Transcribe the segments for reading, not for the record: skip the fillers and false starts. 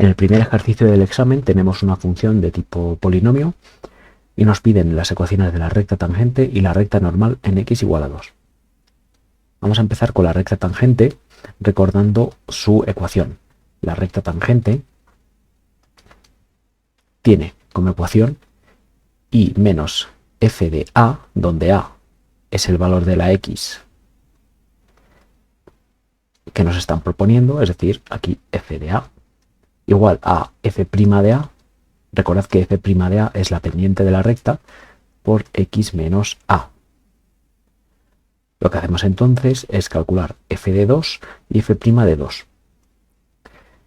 En el primer ejercicio del examen tenemos una función de tipo polinomio y nos piden las ecuaciones de la recta tangente y la recta normal en x igual a 2. Vamos a empezar con la recta tangente recordando su ecuación. La recta tangente tiene como ecuación y menos f de a, donde a es el valor de la x que nos están proponiendo, es decir, aquí f de a, igual a f' de a. Recordad que f' de a es la pendiente de la recta por x menos a. Lo que hacemos entonces es calcular f de 2 y f' de 2.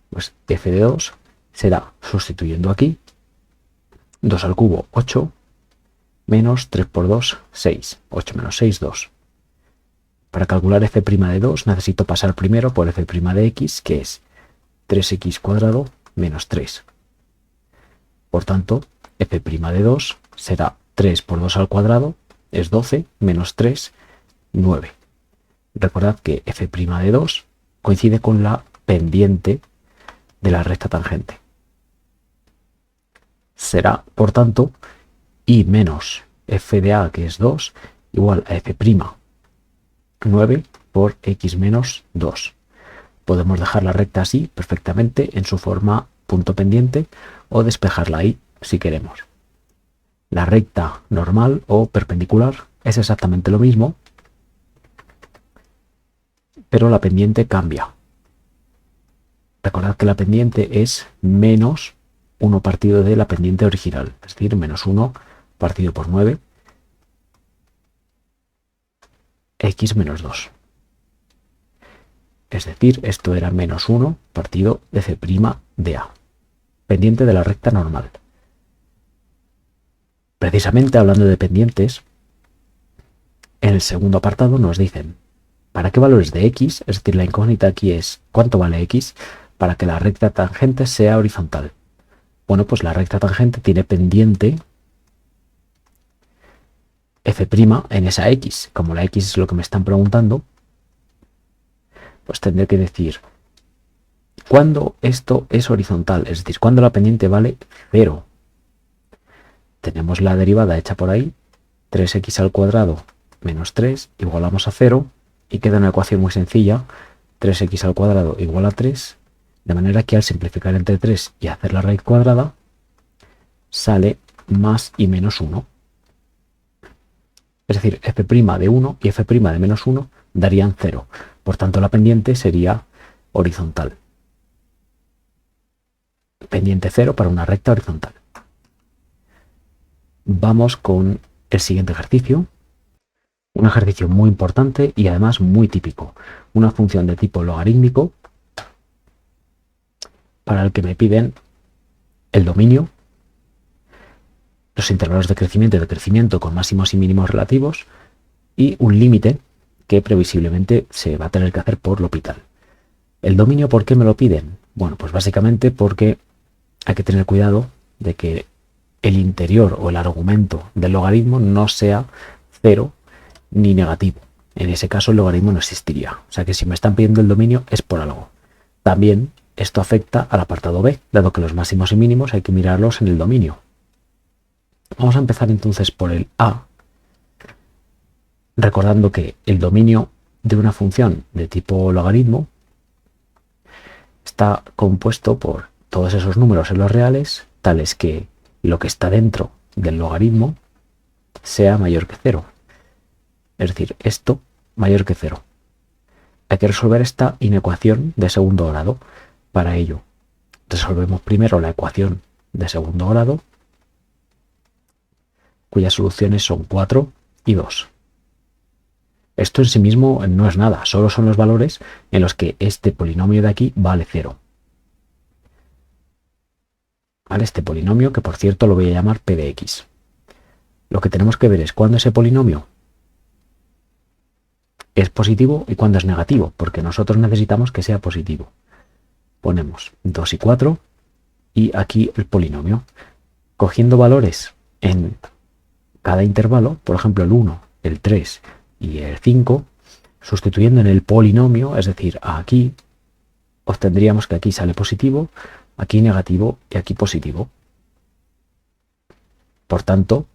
Pues f de 2 será, sustituyendo aquí, 2 al cubo, 8, menos 3 por 2, 6. 8 menos 6, 2. Para calcular f' de 2 necesito pasar primero por f' de x, que es 3x cuadrado menos 3. Por tanto, f' de 2 será 3 por 2 al cuadrado, es 12, menos 3, 9. Recordad que f' de 2 coincide con la pendiente de la recta tangente. Será, por tanto, y menos f de a, que es 2, igual a f', 9 por x menos 2. Podemos dejar la recta así perfectamente en su forma punto pendiente o despejarla ahí si queremos. La recta normal o perpendicular es exactamente lo mismo, pero la pendiente cambia. Recordad que la pendiente es menos 1 partido de la pendiente original, es decir, menos 1 partido por 9, x menos 2. Es decir, esto era menos 1 partido de f' de a, pendiente de la recta normal. Precisamente hablando de pendientes, en el segundo apartado nos dicen para qué valores de x, es decir, la incógnita aquí es cuánto vale x para que la recta tangente sea horizontal. Bueno, pues la recta tangente tiene pendiente f' en esa x. Como la x es lo que me están preguntando, pues tendré que decir cuándo esto es horizontal, es decir, cuándo la pendiente vale 0. Tenemos la derivada hecha por ahí, 3x al cuadrado menos 3, igualamos a 0, y queda una ecuación muy sencilla, 3x al cuadrado igual a 3, de manera que al simplificar entre 3 y hacer la raíz cuadrada, sale más y menos 1. Es decir, f' de 1 y f' de menos 1 darían 0. Por tanto, la pendiente sería horizontal. Pendiente 0 para una recta horizontal. Vamos con el siguiente ejercicio. Un ejercicio muy importante y además muy típico. Una función de tipo logarítmico para el que me piden el dominio, los intervalos de crecimiento y decrecimiento con máximos y mínimos relativos y un límite que previsiblemente se va a tener que hacer por L'Hopital. ¿El dominio por qué me lo piden? Bueno, pues básicamente porque hay que tener cuidado de que el interior o el argumento del logaritmo no sea 0 ni negativo. En ese caso el logaritmo no existiría. O sea que si me están pidiendo el dominio es por algo. También esto afecta al apartado B, dado que los máximos y mínimos hay que mirarlos en el dominio. Vamos a empezar entonces por el A, recordando que el dominio de una función de tipo logaritmo está compuesto por todos esos números en los reales, tales que lo que está dentro del logaritmo sea mayor que 0. Es decir, esto mayor que 0. Hay que resolver esta inecuación de segundo grado. Para ello, resolvemos primero la ecuación de segundo grado, cuyas soluciones son 4 y 2. Esto en sí mismo no es nada, solo son los valores en los que este polinomio de aquí vale 0. ¿Vale? Este polinomio, que por cierto lo voy a llamar p de x. Lo que tenemos que ver es cuándo ese polinomio es positivo y cuándo es negativo, porque nosotros necesitamos que sea positivo. Ponemos 2 y 4 y aquí el polinomio. Cogiendo valores en cada intervalo, por ejemplo el 1, el 3 y el 5, sustituyendo en el polinomio, es decir, aquí, obtendríamos que aquí sale positivo, aquí negativo y aquí positivo. Por tanto,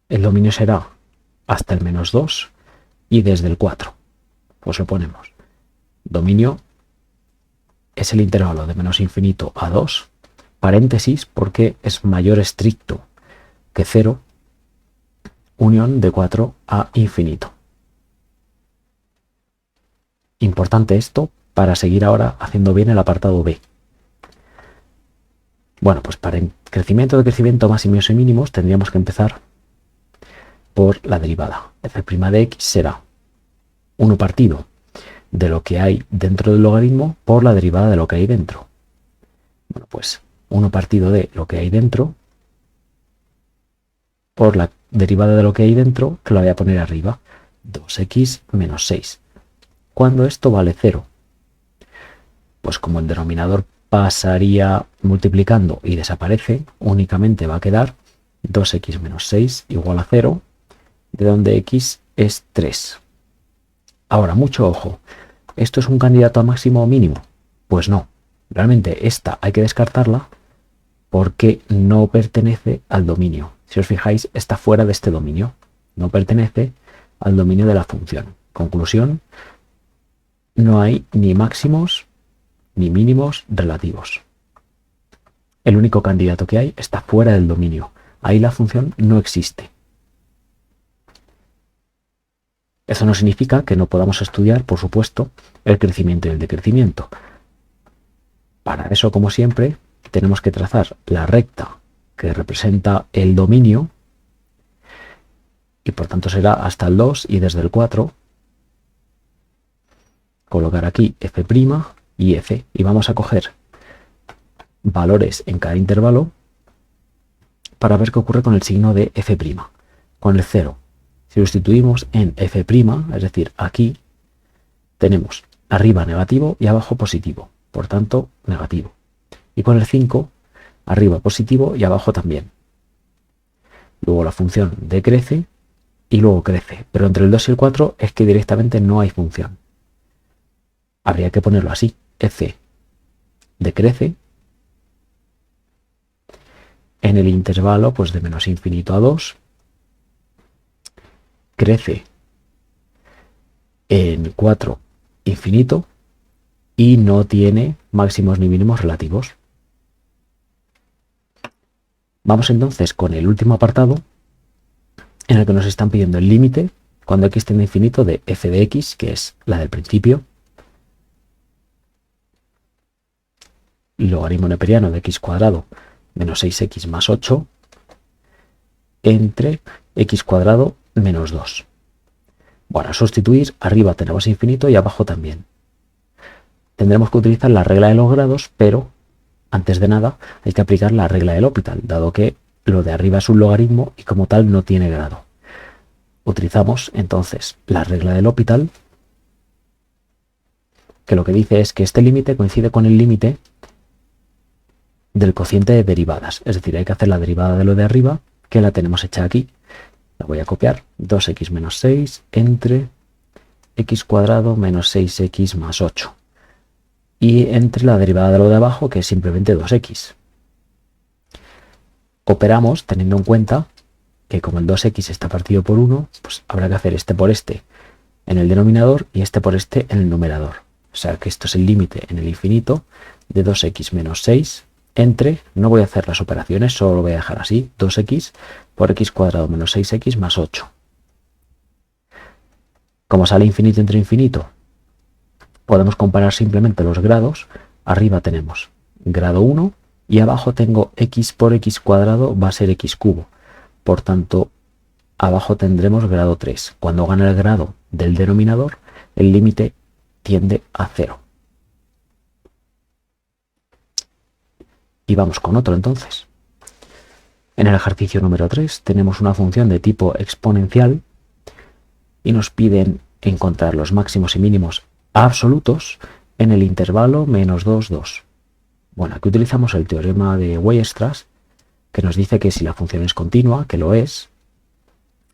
el dominio será hasta el -2 y desde el 4. Pues lo ponemos. Dominio es el intervalo de menos infinito a 2, paréntesis porque es mayor estricto que 0, unión de 4 a infinito. Importante esto para seguir ahora haciendo bien el apartado B. Bueno, pues para el crecimiento de crecimiento máximos y mínimos tendríamos que empezar por la derivada. f' de x será 1 partido de lo que hay dentro del logaritmo por la derivada de lo que hay dentro. Bueno, pues 1 partido de lo que hay dentro por la derivada de lo que hay dentro, que lo voy a poner arriba, 2x menos 6. Cuando esto vale 0, pues como el denominador pasaría multiplicando y desaparece, únicamente va a quedar 2x menos 6 igual a 0, de donde x es 3. Ahora, mucho ojo, ¿esto es un candidato a máximo o mínimo? Pues no, realmente esta hay que descartarla porque no pertenece al dominio. Si os fijáis, está fuera de este dominio, no pertenece al dominio de la función. Conclusión, no hay ni máximos ni mínimos relativos. El único candidato que hay está fuera del dominio. Ahí la función no existe. Eso no significa que no podamos estudiar, por supuesto, el crecimiento y el decrecimiento. Para eso, como siempre, tenemos que trazar la recta que representa el dominio y por tanto será hasta el 2 y desde el 4 colocar aquí f' y f y vamos a coger valores en cada intervalo para ver qué ocurre con el signo de f', con el 0. Si lo sustituimos en f', es decir, aquí tenemos arriba negativo y abajo positivo, por tanto negativo. Y con el 5, arriba positivo y abajo también. Luego la función decrece y luego crece, pero entre el 2 y el 4 es que directamente no hay función. Habría que ponerlo así, f decrece en el intervalo pues de menos infinito a 2, crece en 4 infinito y no tiene máximos ni mínimos relativos. Vamos entonces con el último apartado en el que nos están pidiendo el límite cuando x tiende a infinito de f de x, que es la del principio, logaritmo neperiano de x cuadrado menos 6x más 8 entre x cuadrado menos 2. Bueno, a sustituir, arriba tenemos infinito y abajo también. Tendremos que utilizar la regla de los grados, pero antes de nada hay que aplicar la regla del L'Hopital, dado que lo de arriba es un logaritmo y como tal no tiene grado. Utilizamos entonces la regla del L'Hopital, que lo que dice es que este límite coincide con el límite del cociente de derivadas. Es decir, hay que hacer la derivada de lo de arriba, que la tenemos hecha aquí. La voy a copiar. 2x menos 6 entre x cuadrado menos 6x más 8. Y entre la derivada de lo de abajo, que es simplemente 2x. Operamos teniendo en cuenta que como el 2x está partido por 1, pues habrá que hacer este por este en el denominador y este por este en el numerador. O sea que esto es el límite en el infinito de 2x menos 6 entre, no voy a hacer las operaciones, solo lo voy a dejar así, 2x por x cuadrado menos 6x más 8. Como sale infinito entre infinito, podemos comparar simplemente los grados. Arriba tenemos grado 1 y abajo tengo x por x cuadrado va a ser x cubo. Por tanto, abajo tendremos grado 3. Cuando gana el grado del denominador, el límite tiende a 0. Y vamos con otro entonces. En el ejercicio número 3 tenemos una función de tipo exponencial y nos piden encontrar los máximos y mínimos absolutos en el intervalo menos 2, 2. Bueno, aquí utilizamos el teorema de Weierstrass, que nos dice que si la función es continua, que lo es,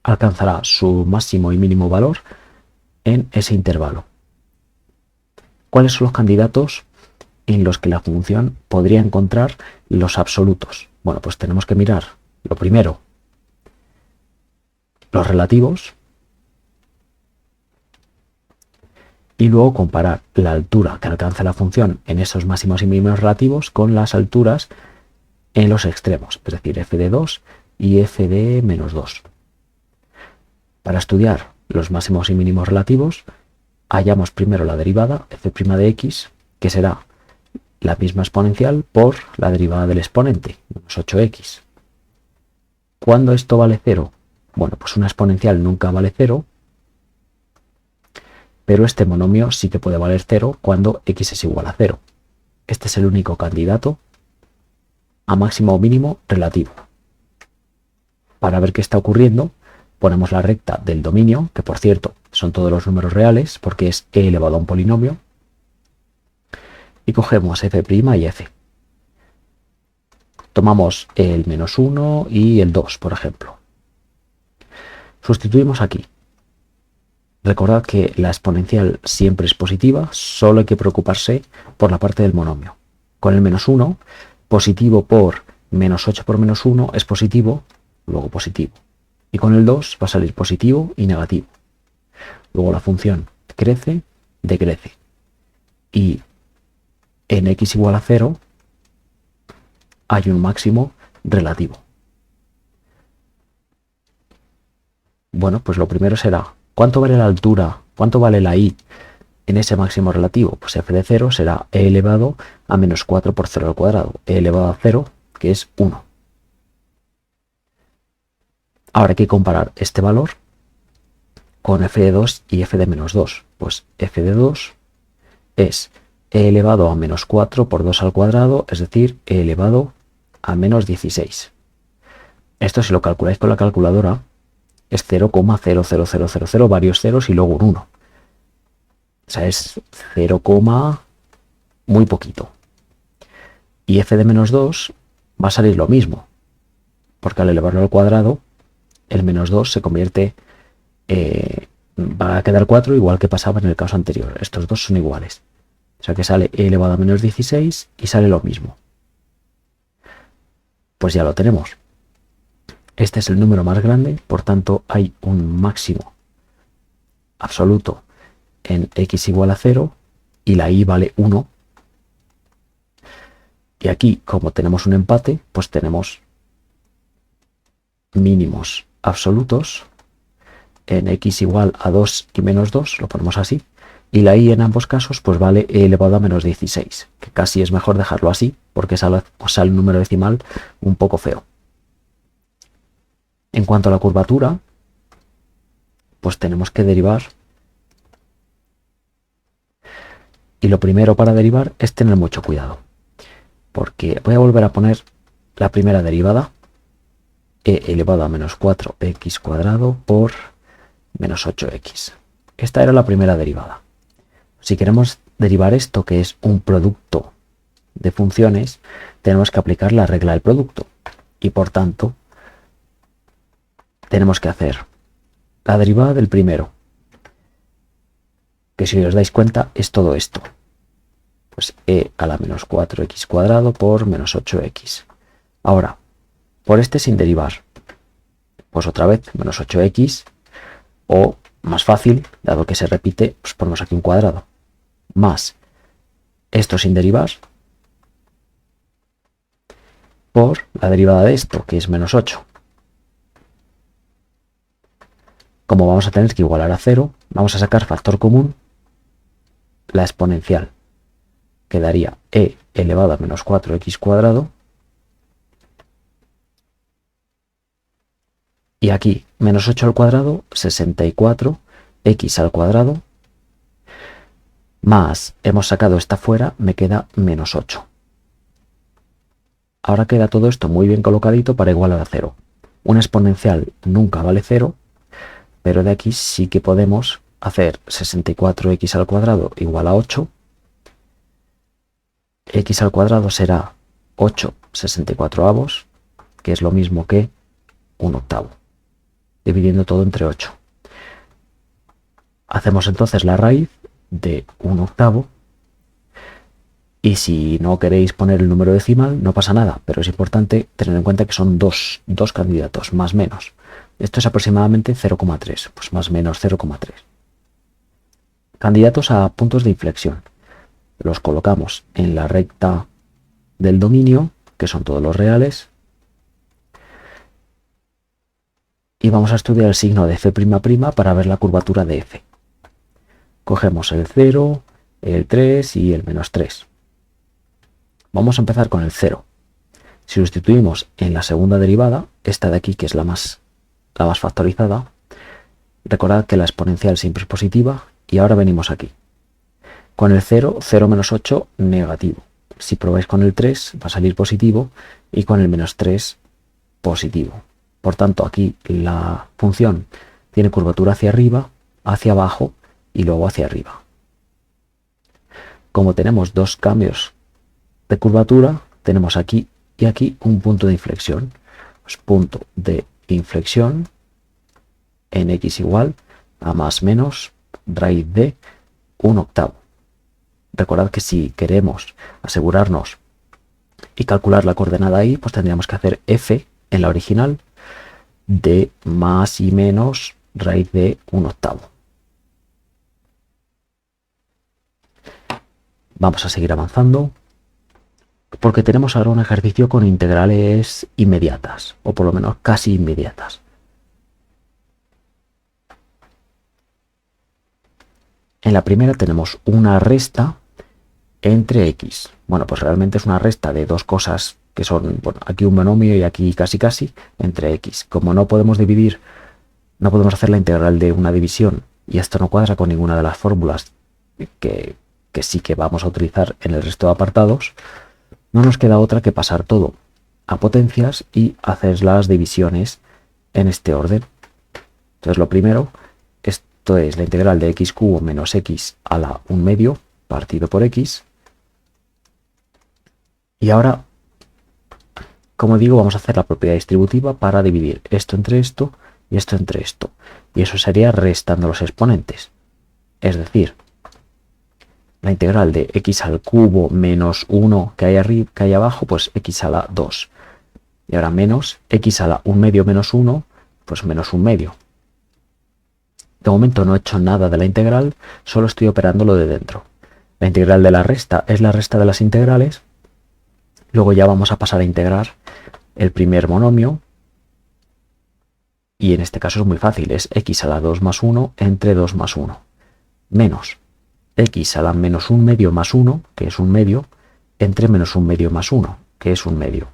alcanzará su máximo y mínimo valor en ese intervalo. ¿Cuáles son los candidatos en los que la función podría encontrar los absolutos. Bueno, pues tenemos que mirar, lo primero, los relativos, y luego comparar la altura que alcanza la función en esos máximos y mínimos relativos con las alturas en los extremos, es decir, f de 2 y f de menos 2. Para estudiar los máximos y mínimos relativos, hallamos primero la derivada f' de x, que será la misma exponencial por la derivada del exponente, menos 8x. ¿Cuándo esto vale 0? Bueno, pues una exponencial nunca vale 0, pero este monomio sí que puede valer 0 cuando x es igual a 0. Este es el único candidato a máximo o mínimo relativo. Para ver qué está ocurriendo, ponemos la recta del dominio, que por cierto son todos los números reales, porque es e elevado a un polinomio, y cogemos f' y f. Tomamos el menos 1 y el 2, por ejemplo. Sustituimos aquí. Recordad que la exponencial siempre es positiva, solo hay que preocuparse por la parte del monomio. Con el menos 1, positivo por menos 8 por menos 1 es positivo, luego positivo. Y con el 2 va a salir positivo y negativo. Luego la función crece, decrece. Y en x igual a 0 hay un máximo relativo. Bueno, pues lo primero será, ¿cuánto vale la altura? ¿Cuánto vale la y en ese máximo relativo? Pues f de 0 será e elevado a menos 4 por 0 al cuadrado. E elevado a 0, que es 1. Ahora hay que comparar este valor con f de 2 y f de menos 2. Pues f de 2 es e elevado a menos 4 por 2 al cuadrado, es decir, e elevado a menos 16. Esto, si lo calculáis con la calculadora, es 0,00000, varios ceros y luego un 1. O sea, es 0, muy poquito. Y f de menos 2 va a salir lo mismo, porque al elevarlo al cuadrado, el menos 2 se convierte, va a quedar 4, igual que pasaba en el caso anterior. Estos dos son iguales. O sea que sale e elevado a menos 16 y sale lo mismo. Pues ya lo tenemos. Este es el número más grande, por tanto hay un máximo absoluto en x igual a 0 y la y vale 1. Y aquí, como tenemos un empate, pues tenemos mínimos absolutos en x igual a 2 y menos 2, lo ponemos así, y la y en ambos casos pues vale e elevado a menos 16, que casi es mejor dejarlo así, porque sale un número decimal un poco feo. En cuanto a la curvatura, pues tenemos que derivar. Y lo primero para derivar es tener mucho cuidado, porque voy a volver a poner la primera derivada, e elevado a menos 4x cuadrado por menos 8x. Esta era la primera derivada. Si queremos derivar esto, que es un producto de funciones, tenemos que aplicar la regla del producto. Y por tanto, tenemos que hacer la derivada del primero, que si os dais cuenta es todo esto. Pues e a la menos 4x cuadrado por menos 8x. Ahora, por este sin derivar, pues otra vez menos 8x, o más fácil, dado que se repite, pues ponemos aquí un cuadrado, más esto sin derivar, por la derivada de esto, que es menos 8. Como vamos a tener que igualar a 0, vamos a sacar factor común, la exponencial. Quedaría e elevado a menos 4x cuadrado. Y aquí, menos 8 al cuadrado, 64x al cuadrado, más hemos sacado esta fuera, me queda menos 8. Ahora queda todo esto muy bien colocadito para igualar a 0. Una exponencial nunca vale 0, pero de aquí sí que podemos hacer 64x al cuadrado igual a 8. X al cuadrado será 8 64avos, que es lo mismo que 1/8, dividiendo todo entre 8. Hacemos entonces la raíz de 1/8 Y si no queréis poner el número decimal, no pasa nada, pero es importante tener en cuenta que son dos candidatos, más menos. Esto es aproximadamente 0,3, pues más menos 0,3. Candidatos a puntos de inflexión. Los colocamos en la recta del dominio, que son todos los reales. Y vamos a estudiar el signo de f'' para ver la curvatura de f. Cogemos el 0, el 3 y el menos 3. Vamos a empezar con el 0. Si sustituimos en la segunda derivada, esta de aquí, que es la más factorizada, recordad que la exponencial siempre es positiva, y ahora venimos aquí. Con el 0, 0 menos 8, negativo. Si probáis con el 3, va a salir positivo, y con el menos 3, positivo. Por tanto, aquí la función tiene curvatura hacia arriba, hacia abajo y luego hacia arriba. Como tenemos dos cambios de curvatura, tenemos aquí y aquí un punto de inflexión. Pues punto de inflexión en x igual a más menos raíz de 1/8. Recordad que si queremos asegurarnos y calcular la coordenada y, pues tendríamos que hacer f en la original de más y menos raíz de 1/8. Vamos a seguir avanzando porque tenemos ahora un ejercicio con integrales inmediatas, o por lo menos casi inmediatas. En la primera tenemos una resta entre x. Bueno, pues realmente es una resta de dos cosas que son, bueno, aquí un binomio y aquí casi entre x. Como no podemos dividir, no podemos hacer la integral de una división, y esto no cuadra con ninguna de las fórmulas que sí que vamos a utilizar en el resto de apartados, no nos queda otra que pasar todo a potencias y hacer las divisiones en este orden. Entonces lo primero, esto es la integral de x cubo menos x a la 1/2 partido por x. Y ahora, como digo, vamos a hacer la propiedad distributiva para dividir esto entre esto y esto entre esto. Y eso sería restando los exponentes. Es decir, la integral de x al cubo menos 1 que hay arriba, que hay abajo, pues x a la 2. Y ahora menos x a la 1/2 menos 1, pues menos 1/2. De momento no he hecho nada de la integral, solo estoy operando lo de dentro. La integral de la resta es la resta de las integrales. Luego ya vamos a pasar a integrar el primer monomio. Y en este caso es muy fácil, es x a la 2 más 1 entre 2 más 1. Menos x a la menos 1/2 más 1, que es 1/2, entre menos 1/2 más 1, que es 1/2.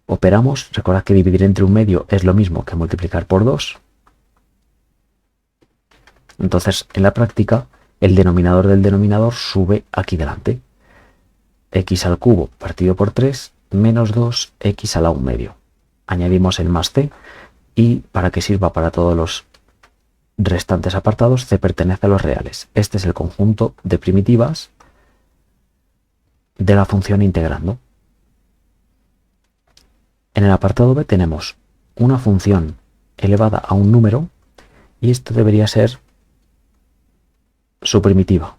Operamos, recordad que dividir entre 1/2 es lo mismo que multiplicar por 2. Entonces, en la práctica, el denominador del denominador sube aquí delante. X al cubo partido por 3 menos 2x a la 1/2. Añadimos el más c y para que sirva para todos los restantes apartados, c pertenece a los reales. Este es el conjunto de primitivas de la función integrando. En el apartado b tenemos una función elevada a un número y esto debería ser su primitiva.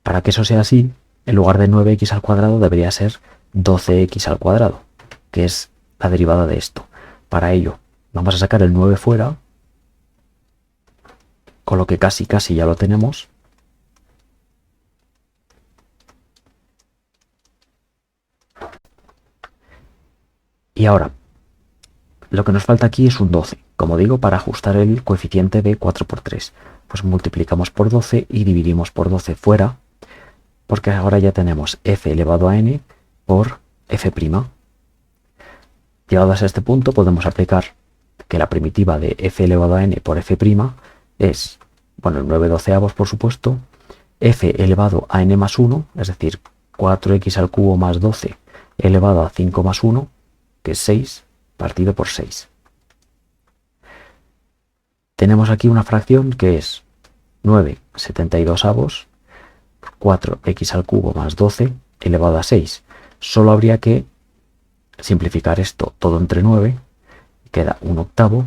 Para que eso sea así, en lugar de 9x al cuadrado debería ser 12x al cuadrado, que es la derivada de esto. Para ello, vamos a sacar el 9 fuera, con lo que casi ya lo tenemos. Y ahora, lo que nos falta aquí es un 12, como digo, para ajustar el coeficiente de 4 por 3. Pues multiplicamos por 12 y dividimos por 12 fuera, porque ahora ya tenemos f elevado a n por f'. Llegados a este punto podemos aplicar que la primitiva de f elevado a n por f' es, bueno, el 9/12 por supuesto, f elevado a n más 1, es decir, 4x al cubo más 12 elevado a 5 más 1, que es 6, partido por 6. Tenemos aquí una fracción que es 9/72, 4x al cubo más 12 elevado a 6. Solo habría que simplificar esto todo entre 9, queda 1/8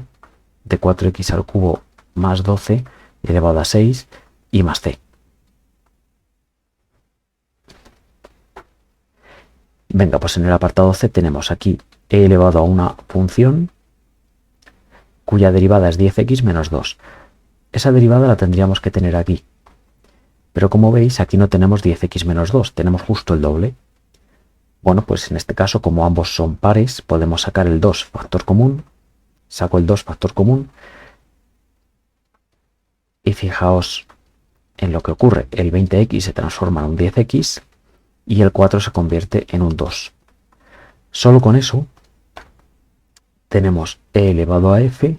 de 4x al cubo más 12 elevado a 6, y más c. Venga, pues en el apartado C tenemos aquí e elevado a una función cuya derivada es 10x menos 2. Esa derivada la tendríamos que tener aquí. Pero como veis, aquí no tenemos 10x menos 2, tenemos justo el doble. Bueno, pues en este caso, como ambos son pares, podemos sacar el 2 factor común. Saco el 2 factor común. Y fijaos en lo que ocurre. El 20x se transforma en un 10x y el 4 se convierte en un 2. Solo con eso tenemos e elevado a f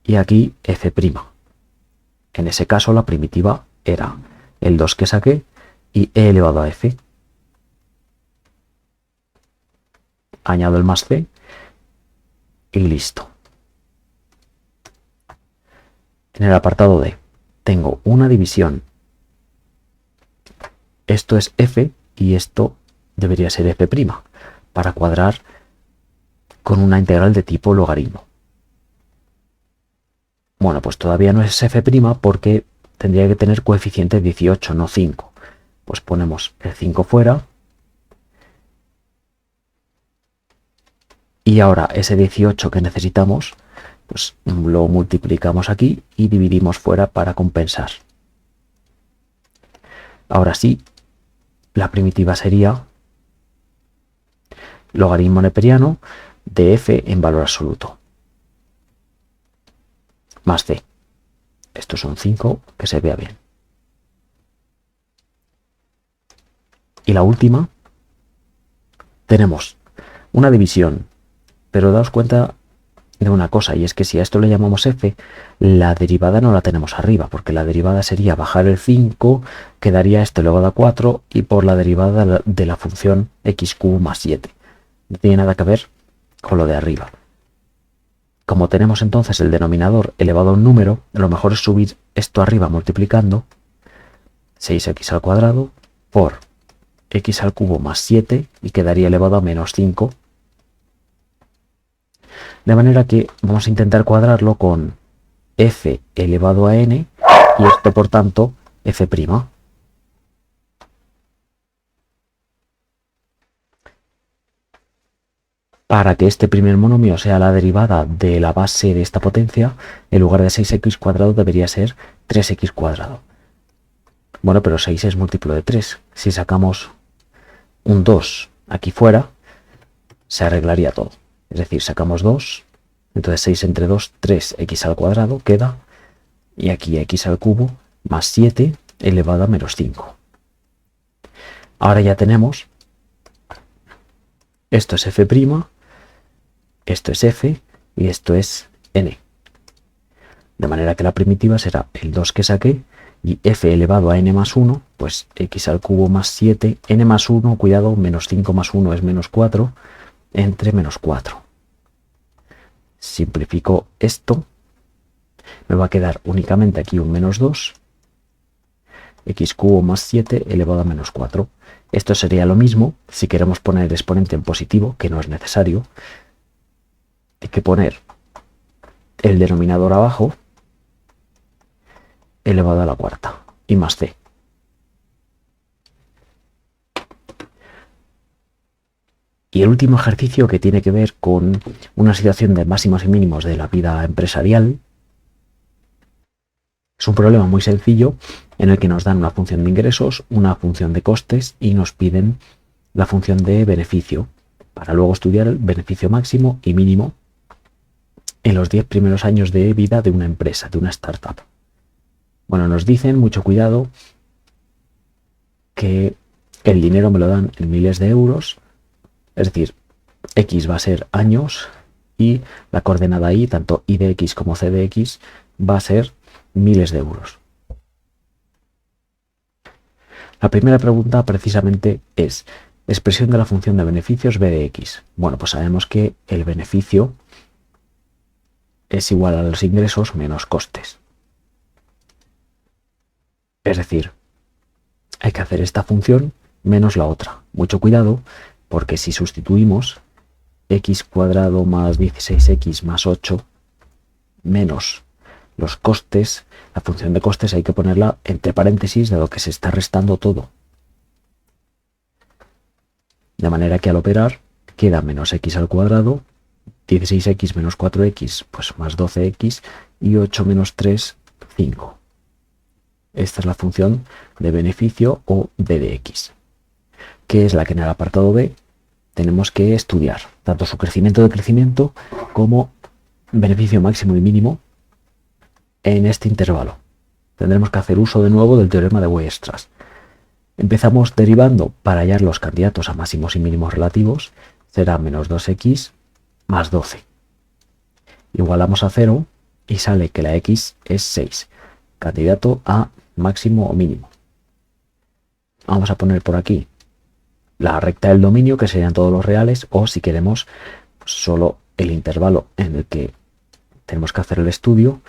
y aquí f'. En ese caso la primitiva era el 2 que saqué y e elevado a f. Añado el más c y listo. En el apartado D tengo una división. Esto es f y esto debería ser f' para cuadrar con una integral de tipo logaritmo. Bueno, pues todavía no es f' porque tendría que tener coeficiente 18, no 5. Pues ponemos el 5 fuera. Y ahora ese 18 que necesitamos, pues lo multiplicamos aquí y dividimos fuera para compensar. Ahora sí, la primitiva sería logaritmo neperiano de f en valor absoluto. Más c. Estos son 5, que se vea bien. Y la última, tenemos una división, pero daos cuenta de una cosa, y es que si a esto le llamamos f, la derivada no la tenemos arriba, porque la derivada sería bajar el 5, quedaría esto elevado a 4, y por la derivada de la función xq más 7. No tiene nada que ver con lo de arriba. Como tenemos entonces el denominador elevado a un número, lo mejor es subir esto arriba multiplicando 6x al cuadrado por x al cubo más 7 y quedaría elevado a menos 5. De manera que vamos a intentar cuadrarlo con f elevado a n y esto por tanto f'. Para que este primer monomio sea la derivada de la base de esta potencia, en lugar de 6x cuadrado debería ser 3x cuadrado. Bueno, pero 6 es múltiplo de 3. Si sacamos un 2 aquí fuera, se arreglaría todo. Es decir, sacamos 2, entonces 6 entre 2, 3x al cuadrado queda, y aquí x al cubo más 7 elevado a menos 5. Ahora ya tenemos, esto es f', esto es f y esto es n. De manera que la primitiva será el 2 que saqué y f elevado a n más 1, pues x al cubo más 7, n más 1, cuidado, menos 5 más 1 es menos 4, entre menos 4. Simplifico esto, me va a quedar únicamente aquí un menos 2, x cubo más 7 elevado a menos 4. Esto sería lo mismo si queremos poner el exponente en positivo, que no es necesario. Hay que poner el denominador abajo elevado a la cuarta y más c. Y el último ejercicio, que tiene que ver con una situación de máximos y mínimos de la vida empresarial, es un problema muy sencillo en el que nos dan una función de ingresos, una función de costes y nos piden la función de beneficio para luego estudiar el beneficio máximo y mínimo en los 10 primeros años de vida de una empresa, de una startup. Bueno, nos dicen, mucho cuidado, que el dinero me lo dan en miles de euros, es decir, x va a ser años y la coordenada y, tanto y de x como c de x, va a ser miles de euros. La primera pregunta precisamente es, expresión de la función de beneficios b de x. Bueno, pues sabemos que el beneficio es igual a los ingresos menos costes. Es decir, hay que hacer esta función menos la otra. Mucho cuidado, porque si sustituimos x cuadrado más 16x más 8 menos los costes, la función de costes hay que ponerla entre paréntesis, dado que se está restando todo. De manera que al operar queda menos x al cuadrado, 16x menos 4x, pues más 12x, y 8 menos 3, 5. Esta es la función de beneficio o b de x, que es la que en el apartado B tenemos que estudiar, tanto su crecimiento de crecimiento como beneficio máximo y mínimo en este intervalo. Tendremos que hacer uso de nuevo del teorema de Weierstrass. Empezamos derivando para hallar los candidatos a máximos y mínimos relativos. Será menos 2x más 12. Igualamos a 0 y sale que la x es 6, candidato a máximo o mínimo. Vamos a poner por aquí la recta del dominio, que serían todos los reales, o si queremos pues solo el intervalo en el que tenemos que hacer el estudio,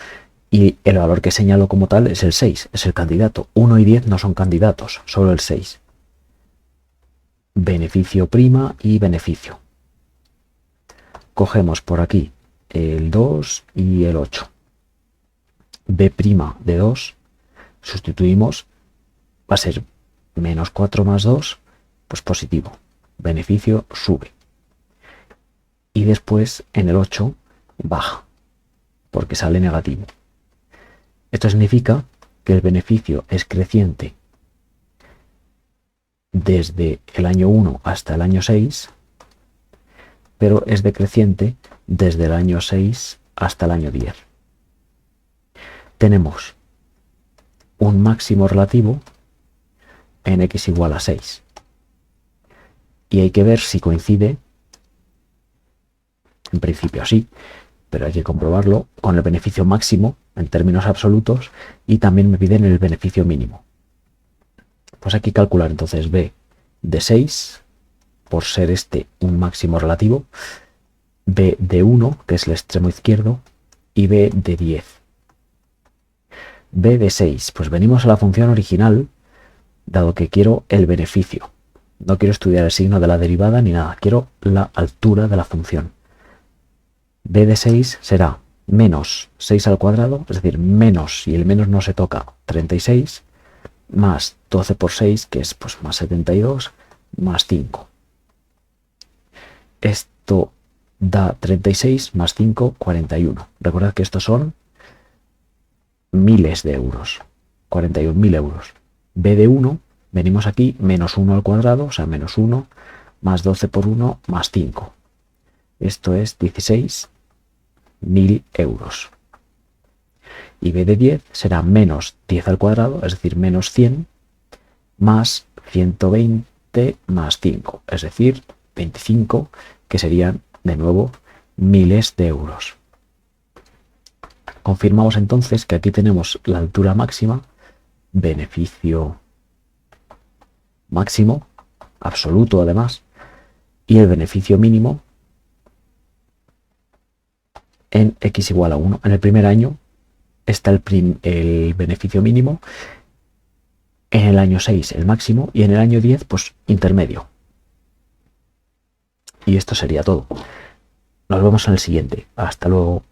y el valor que señalo como tal es el 6, es el candidato. 1 y 10 no son candidatos, solo el 6. Beneficio prima y beneficio. Cogemos por aquí el 2 y el 8. B' de 2, sustituimos, va a ser menos 4 más 2, pues positivo. Beneficio sube. Y después en el 8 baja, porque sale negativo. Esto significa que el beneficio es creciente desde el año 1 hasta el año 6, pero es decreciente desde el año 6 hasta el año 10. Tenemos un máximo relativo en x igual a 6. Y hay que ver si coincide, en principio sí, pero hay que comprobarlo, con el beneficio máximo en términos absolutos, y también me piden el beneficio mínimo. Pues hay que calcular entonces b de 6, por ser este un máximo relativo, b de 1, que es el extremo izquierdo, y b de 10. B de 6, pues venimos a la función original, dado que quiero el beneficio. No quiero estudiar el signo de la derivada ni nada, quiero la altura de la función. B de 6 será menos 6 al cuadrado, es decir, menos, y el menos no se toca, 36, más 12 por 6, que es pues más 72, más 5. Esto da 36 más 5, 41. Recordad que estos son miles de euros, 41.000 euros. B de 1, venimos aquí, menos 1 al cuadrado, o sea, menos 1, más 12 por 1, más 5. Esto es 16.000 euros. Y b de 10 será menos 10 al cuadrado, es decir, menos 100, más 120 más 5, es decir, 25, que serían, de nuevo, miles de euros. Confirmamos entonces que aquí tenemos la altura máxima, beneficio máximo, absoluto además, y el beneficio mínimo en x igual a 1. En el primer año está el beneficio mínimo, en el año 6 el máximo, y en el año 10 pues intermedio. Y esto sería todo. Nos vemos en el siguiente. Hasta luego.